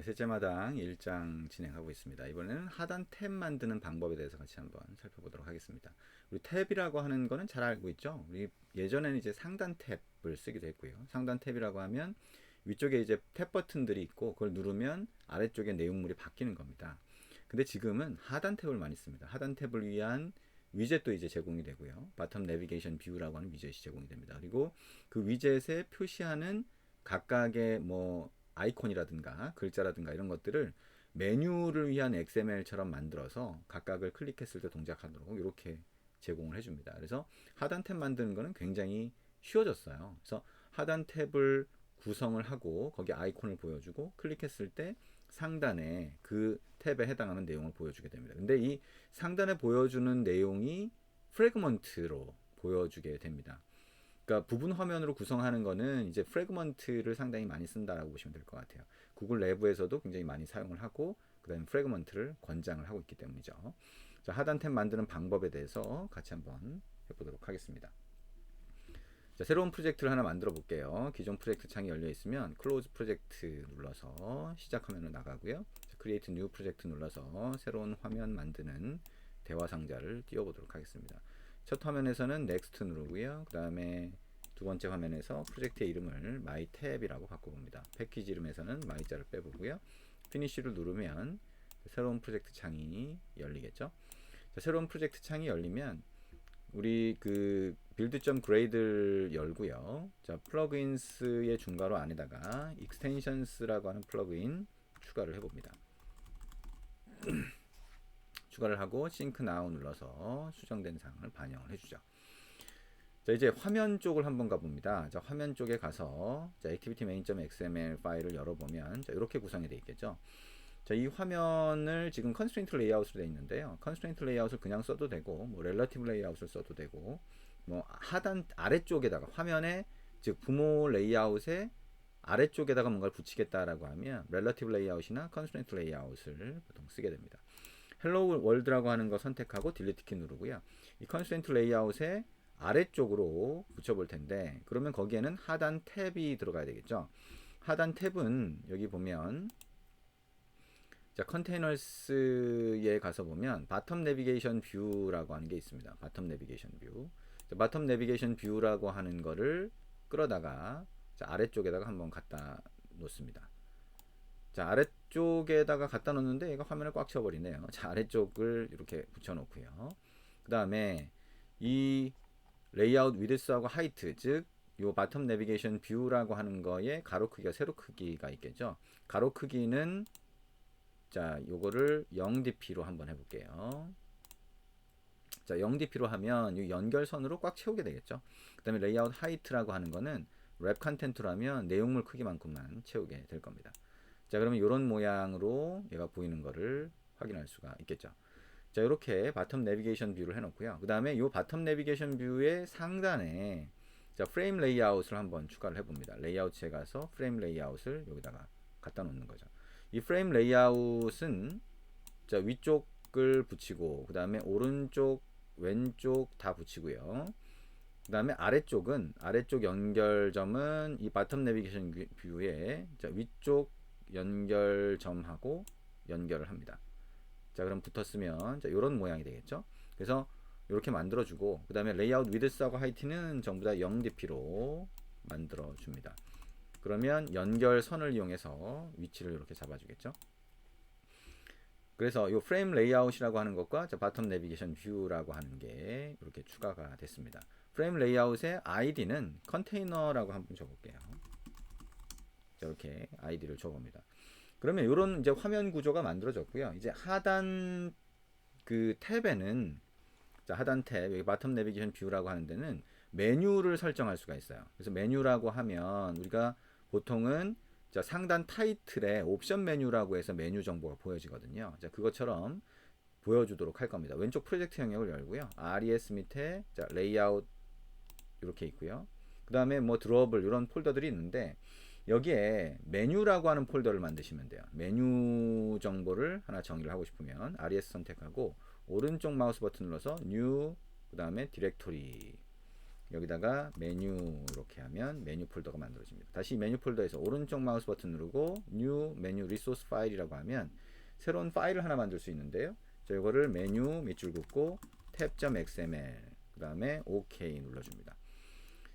셋째 마당 1장 진행하고 있습니다. 이번에는 하단 탭 만드는 방법에 대해서 같이 한번 살펴보도록 하겠습니다. 우리 탭이라고 하는 거는 잘 알고 있죠. 우리 예전에는 이제 상단 탭을 쓰기도 했고요. 상단 탭이라고 하면 위쪽에 이제 탭 버튼들이 있고 그걸 누르면 아래쪽에 내용물이 바뀌는 겁니다. 근데 지금은 하단 탭을 많이 씁니다. 하단 탭을 위한 위젯도 이제 제공이 되고요. 바텀 내비게이션 뷰라고 하는 위젯이 제공이 됩니다. 그리고 그 위젯에 표시하는 각각의 뭐 아이콘이라든가 글자라든가 이런 것들을 메뉴를 위한 XML처럼 만들어서 각각을 클릭했을 때 동작하도록 이렇게 제공을 해줍니다. 그래서 하단 탭 만드는 거는 굉장히 쉬워졌어요. 그래서 하단 탭을 구성을 하고 거기 아이콘을 보여주고 클릭했을 때 상단에 그 탭에 해당하는 내용을 보여주게 됩니다. 근데 이 상단에 보여주는 내용이 프래그먼트로 보여주게 됩니다. 그러니까 부분 화면으로 구성하는 거는 이제 프래그먼트를 상당히 많이 쓴다라고 보시면 될 것 같아요. 구글 내부에서도 굉장히 많이 사용을 하고 그다음에 프래그먼트를 권장을 하고 있기 때문이죠. 자, 하단 탭 만드는 방법에 대해서 같이 한번 해보도록 하겠습니다. 자, 새로운 프로젝트를 하나 만들어 볼게요. 기존 프로젝트 창이 열려 있으면 클로즈 프로젝트 눌러서 시작 화면으로 나가고요. 크리에이트 뉴 프로젝트 눌러서 새로운 화면 만드는 대화 상자를 띄워보도록 하겠습니다. 첫 화면에서는 넥스트 누르고요. 그 다음에 두 번째 화면에서 프로젝트의 이름을 마이 탭이라고 바꿔봅니다. 패키지 이름에서는 마이자를 빼보고요. 피니쉬를 누르면 새로운 프로젝트 창이 열리겠죠. 자, 새로운 프로젝트 창이 열리면 우리 그 build.grade를 열고요. 자, 플러그인스의 중괄호 안에다가 extensions라고 하는 플러그인 추가를 해봅니다. 추가를 하고 sync now 눌러서 수정된 사항을 반영을 해주죠. 자, 이제 화면 쪽을 한번 가봅니다. 자, 화면 쪽에 가서 자, activity main.xml 파일을 열어보면 자, 이렇게 구성이 되어 있겠죠. 자, 이 화면을 지금 컨스트레인트 레이아웃으로 되어 있는데요. 컨스트레인트 레이아웃을 그냥 써도 되고, 뭐 렐러티브 레이아웃을 써도 되고, 뭐 하단 아래쪽에다가 화면에 즉 부모 레이아웃의 아래쪽에다가 뭔가를 붙이겠다라고 하면 렐러티브 레이아웃이나 컨스트레인트 레이아웃을 보통 쓰게 됩니다. 헬로 월드라고 하는 거 선택하고 딜리트 키 누르고요. 이 컨스트레인트 레이아웃의 아래쪽으로 붙여볼 텐데 그러면 거기에는 하단 탭이 들어가야 되겠죠. 하단 탭은 여기 보면 자, 컨테이너스에 가서 보면 바텀 내비게이션 뷰라고 하는 게 있습니다. 바텀 내비게이션 뷰. 자, 바텀 내비게이션 뷰라고 하는 거를 끌어다가 자, 아래쪽에다가 한번 갖다 놓습니다. 자, 아래쪽에다가 갖다 놓는데 얘가 화면을 꽉 채워버리네요. 자, 아래쪽을 이렇게 붙여놓고요. 그 다음에 이 레이아웃 위드스하고 하이트, 즉 요 바텀 내비게이션 뷰라고 하는 거에 가로 크기와 세로 크기가 있겠죠. 가로 크기는 자, 요거를 0dp로 한번 해볼게요. 자, 0dp로 하면 이 연결선으로 꽉 채우게 되겠죠. 그 다음에 레이아웃 하이트라고 하는 거는 랩 컨텐트로 하면 내용물 크기만큼만 채우게 될 겁니다. 자, 그러면 이런 모양으로 얘가 보이는 거를 확인할 수가 있겠죠. 자, 이렇게 바텀 내비게이션 뷰를 해놓고요. 그 다음에 이 바텀 내비게이션 뷰의 상단에 자, 프레임 레이아웃을 한번 추가를 해봅니다. 레이아웃에 가서 프레임 레이아웃을 여기다가 갖다 놓는 거죠. 이 프레임 레이아웃은 자, 위쪽을 붙이고 그 다음에 오른쪽 왼쪽 다 붙이고요. 그 다음에 아래쪽은 아래쪽 연결점은 이 바텀 내비게이션 뷰에 자, 위쪽 연결점하고 연결을 합니다. 자, 그럼 붙었으면 자, 이런 모양이 되겠죠. 그래서 이렇게 만들어주고 그 다음에 레이아웃 위드스하고 하이트는 전부 다 0dp로 만들어줍니다. 그러면 연결선을 이용해서 위치를 이렇게 잡아주겠죠. 그래서 이 프레임 레이아웃이라고 하는 것과 바텀 내비게이션 뷰라고 하는 게 이렇게 추가가 됐습니다. 프레임 레이아웃의 아이디는 컨테이너라고 한번 줘볼게요. 자, 이렇게 아이디를 줘봅니다. 그러면 이런 이제 화면 구조가 만들어졌고요. 이제 하단 그 탭에는 자, 하단 탭 여기 바텀 내비게이션 뷰라고 하는 데는 메뉴를 설정할 수가 있어요. 그래서 메뉴라고 하면 우리가 보통은 자, 상단 타이틀에 옵션 메뉴라고 해서 메뉴 정보가 보여지거든요. 자, 그것처럼 보여주도록 할 겁니다. 왼쪽 프로젝트 영역을 열고요. RES 밑에 자, 레이아웃 이렇게 있고요. 그 다음에 뭐 드로어블 이런 폴더들이 있는데 여기에 메뉴라고 하는 폴더를 만드시면 돼요. 메뉴 정보를 하나 정의를 하고 싶으면 RES 선택하고 오른쪽 마우스 버튼 눌러서 뉴 그 다음에 디렉토리 여기다가 메뉴 이렇게 하면 메뉴 폴더가 만들어집니다. 다시 메뉴 폴더에서 오른쪽 마우스 버튼 누르고 뉴 메뉴 리소스 파일이라고 하면 새로운 파일을 하나 만들 수 있는데요. 자, 이거를 메뉴 밑줄 긋고 탭.xml 그 다음에 OK 눌러줍니다.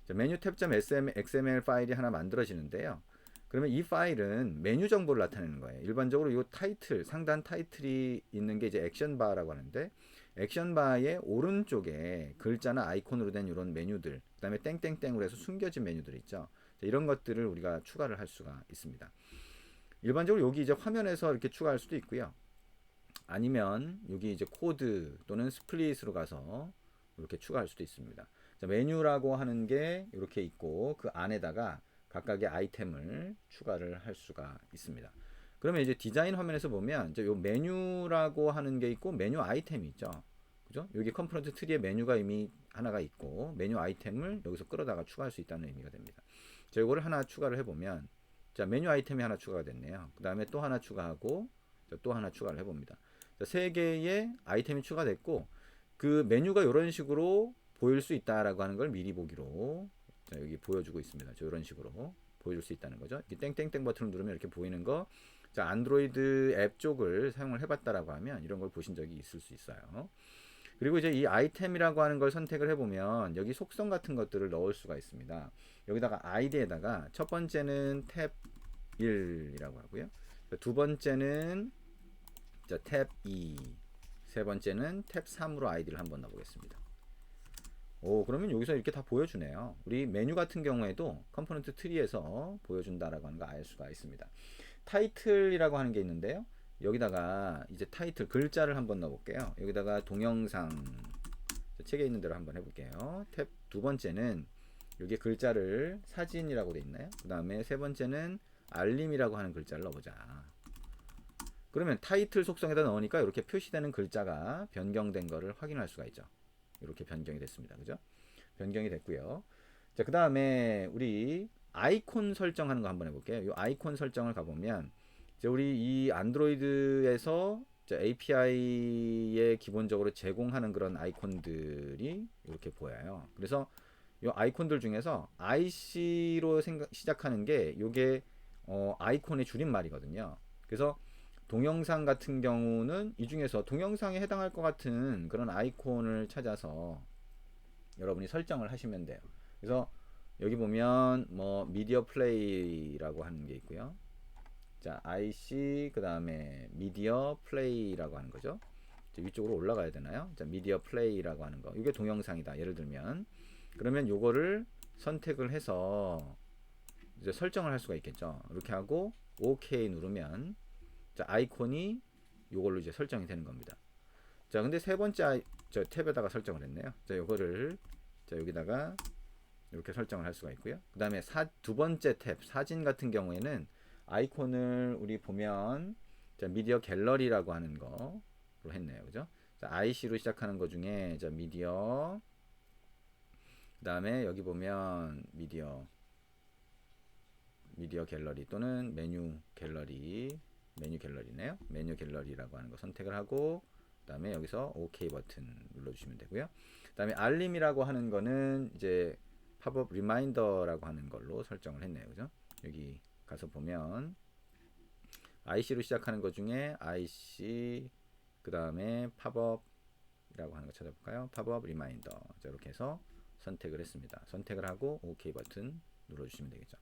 자, 메뉴 탭.xml 파일이 하나 만들어지는데요. 그러면 이 파일은 메뉴 정보를 나타내는 거예요. 일반적으로 이 타이틀, 상단 타이틀이 있는 게 이제 액션 바라고 하는데, 액션 바의 오른쪽에 글자나 아이콘으로 된 이런 메뉴들, 그 다음에 땡땡땡으로 해서 숨겨진 메뉴들 있죠. 자, 이런 것들을 우리가 추가를 할 수가 있습니다. 일반적으로 여기 이제 화면에서 이렇게 추가할 수도 있고요. 아니면 여기 이제 코드 또는 스플릿으로 가서 이렇게 추가할 수도 있습니다. 자, 메뉴라고 하는 게 이렇게 있고 그 안에다가 각각의 아이템을 추가를 할 수가 있습니다. 그러면 이제 디자인 화면에서 보면 이제 요 메뉴라고 하는 게 있고 메뉴 아이템이 있죠. 그죠? 여기 컴포넌트 트리에 메뉴가 이미 하나가 있고 메뉴 아이템을 여기서 끌어다가 추가할 수 있다는 의미가 됩니다. 자, 이거를 하나 추가를 해보면 자, 메뉴 아이템이 하나 추가가 됐네요. 그 다음에 또 하나 추가하고 또 하나 추가를 해봅니다. 자, 3개의 아이템이 추가됐고 그 메뉴가 이런 식으로 보일 수 있다라고 하는 걸 미리 보기로 자, 여기 보여주고 있습니다. 저 이런 식으로 보여줄 수 있다는 거죠. 이 땡땡땡 버튼을 누르면 이렇게 보이는 거. 자, 안드로이드 앱 쪽을 사용을 해봤다라고 하면 이런 걸 보신 적이 있을 수 있어요. 그리고 이제 이 아이템이라고 하는 걸 선택을 해보면 여기 속성 같은 것들을 넣을 수가 있습니다. 여기다가 아이디에다가 첫 번째는 탭 1이라고 하고요. 두 번째는 탭 2, 세 번째는 탭 3으로 아이디를 한번 넣어보겠습니다. 오, 그러면 여기서 이렇게 다 보여주네요. 우리 메뉴 같은 경우에도 컴포넌트 트리에서 보여준다라고 하는 거 알 수가 있습니다. 타이틀이라고 하는 게 있는데요. 여기다가 이제 타이틀 글자를 한번 넣어볼게요. 여기다가 동영상 책에 있는 대로 한번 해볼게요. 탭 두 번째는 여기 글자를 사진이라고 돼 있나요? 그 다음에 세 번째는 알림이라고 하는 글자를 넣어보자. 그러면 타이틀 속성에다 넣으니까 이렇게 표시되는 글자가 변경된 거를 확인할 수가 있죠. 이렇게 변경이 됐습니다. 그죠? 변경이 됐고요. 자, 그 다음에 우리 아이콘 설정하는 거 한번 해볼게요. 이 아이콘 설정을 가보면 이제 우리 이 안드로이드에서 API에 기본적으로 제공하는 그런 아이콘들이 이렇게 보여요. 그래서 이 아이콘들 중에서 IC로 시작하는 게 이게 아이콘의 줄임말이거든요. 그래서 동영상 같은 경우는 이 중에서 동영상에 해당할 것 같은 그런 아이콘을 찾아서 여러분이 설정을 하시면 돼요. 그래서 여기 보면 뭐 미디어 플레이라고 하는 게 있고요. 자, IC 그 다음에 미디어 플레이라고 하는 거죠. 위쪽으로 올라가야 되나요? 자, 미디어 플레이라고 하는 거. 이게 동영상이다. 예를 들면 그러면 요거를 선택을 해서 이제 설정을 할 수가 있겠죠. 이렇게 하고 OK 누르면 자, 아이콘이 요걸로 이제 설정이 되는 겁니다. 자, 근데 세 번째 저 탭에다가 설정을 했네요. 자, 요거를 자, 여기다가 이렇게 설정을 할 수가 있고요. 그 다음에 두 번째 탭 사진 같은 경우에는 아이콘을 우리 보면 자, 미디어 갤러리라고 하는 거로 했네요. 그죠? 자, IC로 시작하는 거 중에 자, 미디어 그 다음에 여기 보면 미디어 갤러리 또는 메뉴 갤러리네요. 메뉴 갤러리라고 하는 거 선택을 하고 그 다음에 여기서 OK 버튼 눌러주시면 되고요. 그 다음에 알림이라고 하는 거는 이제 팝업 리마인더라고 하는 걸로 설정을 했네요. 그죠? 여기 가서 보면 IC로 시작하는 것 중에 IC 그 다음에 팝업이라고 하는 거 찾아볼까요? 팝업 리마인더. 자, 이렇게 해서 선택을 했습니다. 선택을 하고 OK 버튼 눌러주시면 되겠죠.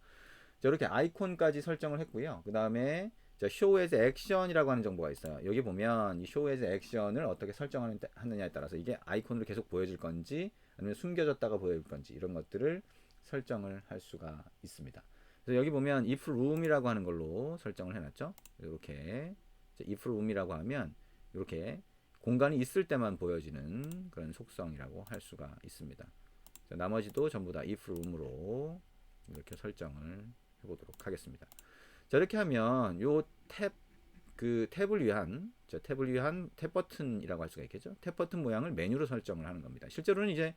자, 이렇게 아이콘까지 설정을 했고요. 그 다음에 show as action이라고 하는 정보가 있어요. 여기 보면 이 show as action을 어떻게 설정하느냐에 따라서 이게 아이콘으로 계속 보여질 건지 아니면 숨겨졌다가 보여질 건지 이런 것들을 설정을 할 수가 있습니다. 그래서 여기 보면 if room이라고 하는 걸로 설정을 해놨죠. 이렇게 if room이라고 하면 이렇게 공간이 있을 때만 보여지는 그런 속성이라고 할 수가 있습니다. 자, 나머지도 전부 다 if room으로 이렇게 설정을 해보도록 하겠습니다. 자, 이렇게 하면 요 탭을 위한 탭 버튼이라고 할 수가 있겠죠. 탭 버튼 모양을 메뉴로 설정을 하는 겁니다. 실제로는 이제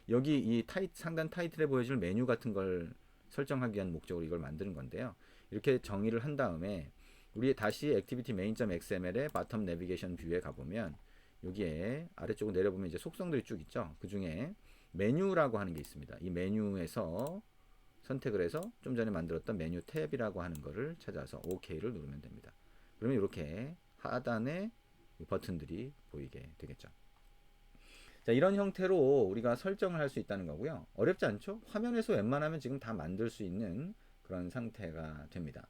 여기 이 상단 타이틀에 보여줄 메뉴 같은 걸 설정하기 위한 목적으로 이걸 만드는 건데요. 이렇게 정의를 한 다음에 우리 다시 액티비티 main.xml의 바텀 내비게이션 뷰에 가보면 여기에 아래쪽으로 내려보면 이제 속성들이 쭉 있죠. 그 중에 메뉴라고 하는 게 있습니다. 이 메뉴에서 선택을 해서 좀 전에 만들었던 메뉴 탭이라고 하는 거를 찾아서 OK를 누르면 됩니다. 그러면 이렇게 하단에 버튼들이 보이게 되겠죠. 자, 이런 형태로 우리가 설정을 할 수 있다는 거고요. 어렵지 않죠? 화면에서 웬만하면 지금 다 만들 수 있는 그런 상태가 됩니다.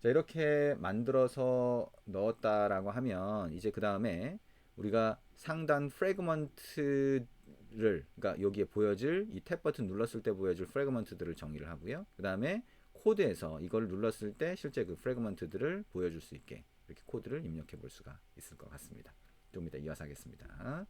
자, 이렇게 만들어서 넣었다라고 하면 이제 그 다음에 우리가 상단 프래그먼트를, 그러니까 여기에 보여질 이 탭 버튼 눌렀을 때 보여질 프래그먼트들을 정의를 하고요. 그 다음에 코드에서 이걸 눌렀을 때 실제 그 프래그먼트들을 보여줄 수 있게 이렇게 코드를 입력해 볼 수가 있을 것 같습니다. 좀 이따 이어서 하겠습니다.